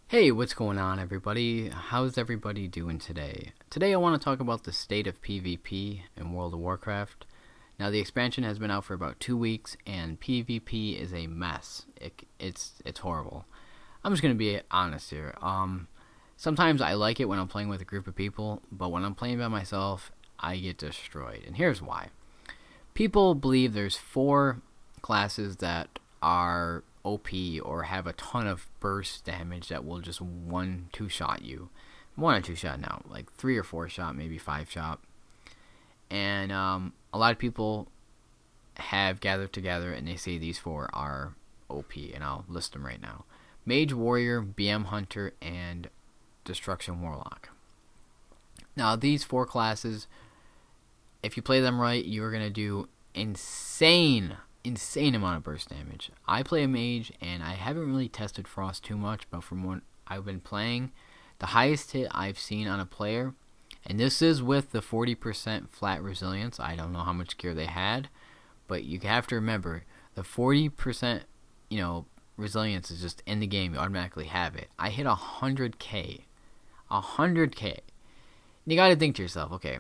Hey, what's going on, everybody? How's everybody doing today? Today, I want to talk about the state of PvP in World of Warcraft. Now, the expansion has been out for about 2 weeks, and PvP is a mess. It's horrible. I'm just gonna be honest here. Sometimes I like it when I'm playing with a group of people, but when I'm playing by myself, I get destroyed. And here's why: people believe there's four classes that are OP or have a ton of burst damage that will just one two shot you. One or two shot now, like three or four shot, maybe five shot. And a lot of people have gathered together and they say these four are OP, and I'll list them right now: Mage Warrior, BM Hunter, and Destruction Warlock. Now, these four classes, if you play them right, you're gonna do insane amount of burst damage. I play a mage, and I haven't really tested Frost too much, but from what I've been playing, the highest hit I've seen on a player, and this is with the 40% flat resilience. I don't know how much gear they had, but you have to remember the 40%, resilience is just in the game. You automatically have it. I hit 100k, 100k. You got to think to yourself, okay,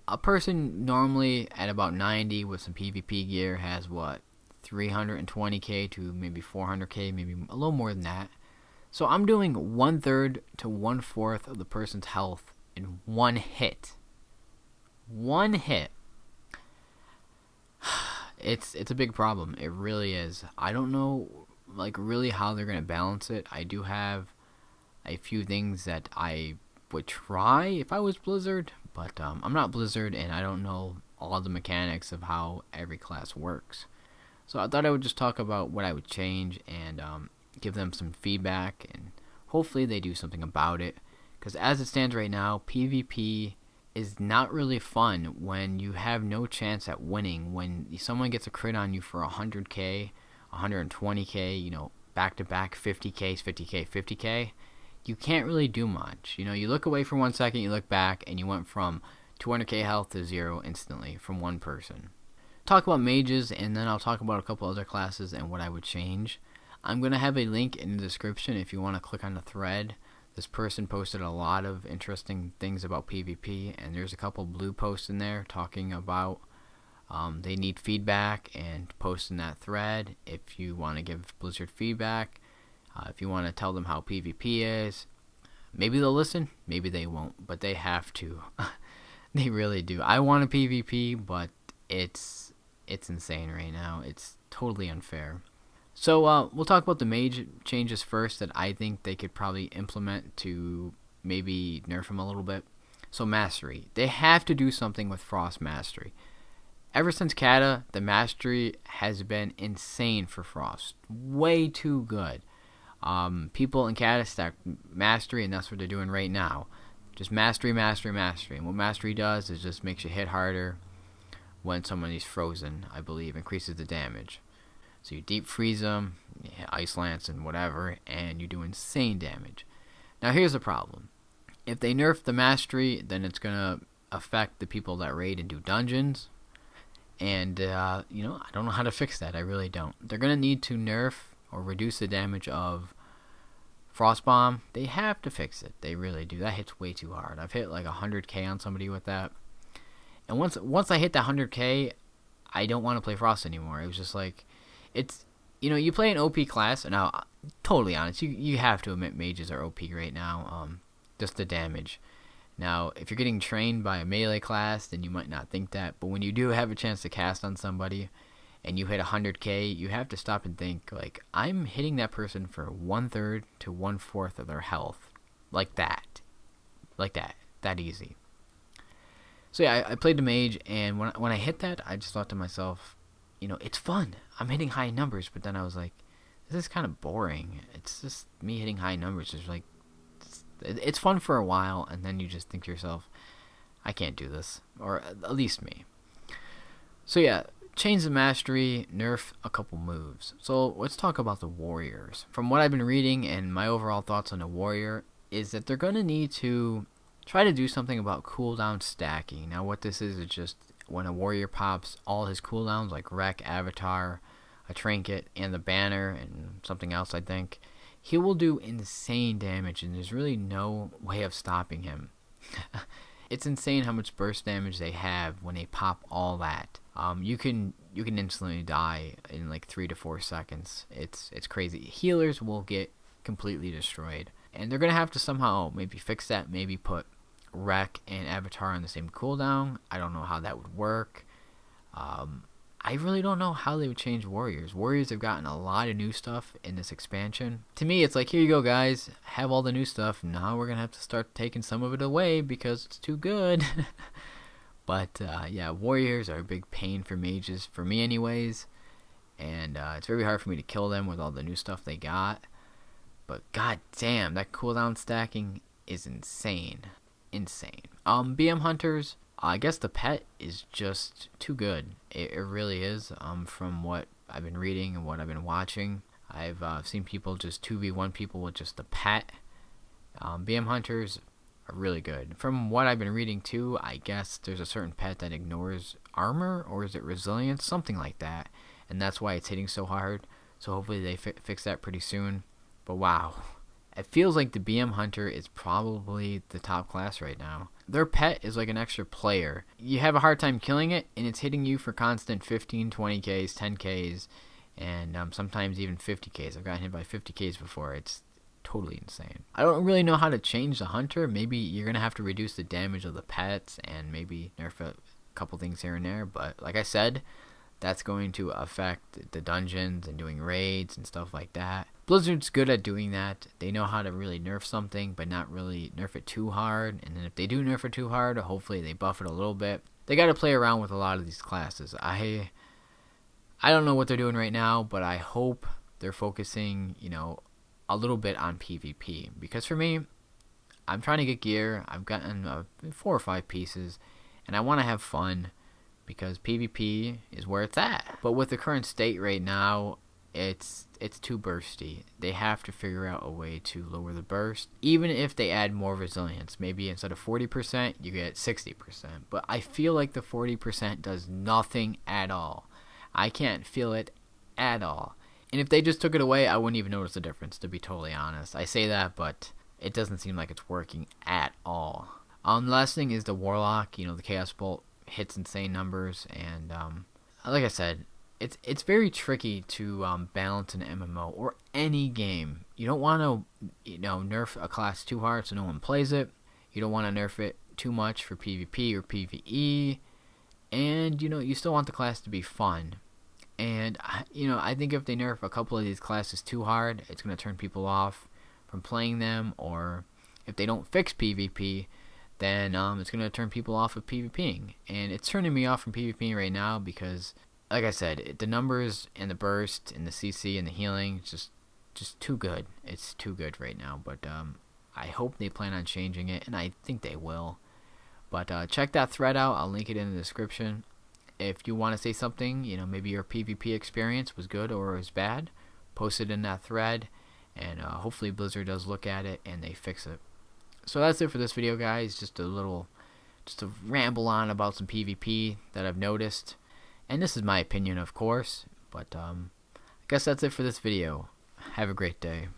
a person normally at about 90 with some PvP gear has what, 320k to maybe 400k, maybe a little more than that. So I'm doing 1/3 to 1/4 of the person's health in one hit. One hit. It's a big problem. It really is. I don't know, like, really how they're gonna balance it. I do have a few things that I would try if I was Blizzard, but I'm not Blizzard, and I don't know all the mechanics of how every class works. So I thought I would just talk about what I would change and give them some feedback, and hopefully they do something about it. Because as it stands right now, PvP is not really fun when you have no chance at winning. When someone gets a crit on you for 100k, 120k, back to back 50k, 50k, 50k, you can't really do much. You look away for 1 second, you look back, and you went from 200k health to zero instantly from one person. Talk about mages, and then I'll talk about a couple other classes and what I would change. I'm going to have a link in the description if you want to click on the thread. This person posted a lot of interesting things about PvP, and there's a couple blue posts in there talking about they need feedback, and post in that thread if you want to give Blizzard feedback. If you want to tell them how PvP is, maybe they'll listen, maybe they won't, but they have to. They really do. I want a PvP, but it's insane right now. It's totally unfair. So we'll talk about the mage changes first that I think they could probably implement to maybe nerf them a little bit. So mastery. They have to do something with Frost mastery. Ever since Kata, the mastery has been insane for Frost. Way too good. People in Kata stack mastery, and that's what they're doing right now. Just mastery, mastery, mastery. And what mastery does is just makes you hit harder when someone is frozen, I believe. Increases the damage. So you deep freeze them, you hit ice lance and whatever, and you do insane damage. Now here's the problem. If they nerf the mastery, then it's going to affect the people that raid and do dungeons. And, I don't know how to fix that. I really don't. They're going to need to nerf or reduce the damage of Frostbomb. They have to fix it. They really do. That hits way too hard. I've hit like 100k on somebody with that. And once I hit that 100k, I don't want to play Frost anymore. It was just like, it's, you play an OP class, and now, totally honest, you have to admit mages are OP right now. Just the damage. Now, if you're getting trained by a melee class, then you might not think that. But when you do have a chance to cast on somebody, and you hit 100k, you have to stop and think, like, I'm hitting that person for 1/3 to 1/4 of their health. Like that. That easy. So yeah, I played the mage, and when I hit that, I just thought to myself, it's fun. I'm hitting high numbers, but then I was like, this is kind of boring. It's just me hitting high numbers. It's like, it's fun for a while, and then you just think to yourself, I can't do this. Or at least me. So yeah, change the mastery, nerf a couple moves. So let's talk about the warriors. From what I've been reading, and my overall thoughts on the warrior, is that they're going to need to try to do something about cooldown stacking. Now what this is just when a warrior pops all his cooldowns, like Wreck, Avatar, a Trinket, and the banner, and something else, I think, he will do insane damage, and there's really no way of stopping him. It's insane how much burst damage they have when they pop all that. You can instantly die in like 3 to 4 seconds. It's crazy. Healers will get completely destroyed, and they're gonna have to somehow maybe fix that. Maybe put Wreck and Avatar on the same cooldown. I don't know how that would work. I really don't know how they would change Warriors. Warriors have gotten a lot of new stuff in this expansion. To me, it's like, here you go, guys. Have all the new stuff. Now we're going to have to start taking some of it away because it's too good. But, yeah, Warriors are a big pain for mages, for me anyways. And it's very hard for me to kill them with all the new stuff they got. But, god damn, that cooldown stacking is insane. Insane. BM Hunters, I guess the pet is just too good. It really is. From what I've been reading and what I've been watching, I've seen people just 2v1 people with just the pet. BM Hunters are really good. From what I've been reading too, I guess there's a certain pet that ignores armor, or is it resilience? Something like that. And that's why it's hitting so hard. So hopefully they fix that pretty soon. But wow. It feels like the BM Hunter is probably the top class right now. Their pet is like an extra player. You have a hard time killing it, and it's hitting you for constant 15, 20Ks, 10Ks, and sometimes even 50Ks. I've gotten hit by 50Ks before. It's totally insane. I don't really know how to change the Hunter. Maybe you're going to have to reduce the damage of the pets and maybe nerf a couple things here and there. But like I said, that's going to affect the dungeons and doing raids and stuff like that. Blizzard's good at doing that. They know how to really nerf something, but not really nerf it too hard. And then if they do nerf it too hard, hopefully they buff it a little bit. They got to play around with a lot of these classes. I don't know what they're doing right now, but I hope they're focusing, a little bit on PvP. Because for me, I'm trying to get gear. I've gotten 4 or 5 pieces, and I want to have fun because PvP is where it's at. But with the current state right now, it's too bursty. They have to figure out a way to lower the burst. Even if they add more resilience, maybe instead of 40%, you get 60%. But I feel like the 40% does nothing at all. I can't feel it at all. And if they just took it away, I wouldn't even notice the difference, to be totally honest. I say that, but it doesn't seem like it's working at all. The last thing is the Warlock. The Chaos Bolt hits insane numbers, and like I said, it's very tricky to balance an MMO or any game. You don't want to nerf a class too hard so no one plays it. You don't want to nerf it too much for PvP or PvE, and you still want the class to be fun. And I think if they nerf a couple of these classes too hard, it's going to turn people off from playing them. Or if they don't fix PvP, then it's going to turn people off of PvPing. And it's turning me off from PvPing right now because, like I said, the numbers and the burst and the CC and the healing is just too good. It's too good right now. But I hope they plan on changing it, and I think they will. But check that thread out. I'll link it in the description. If you want to say something, maybe your PvP experience was good or was bad, post it in that thread, and hopefully Blizzard does look at it and they fix it. So that's it for this video, guys. Just a ramble on about some PvP that I've noticed. And this is my opinion, of course. But I guess that's it for this video. Have a great day.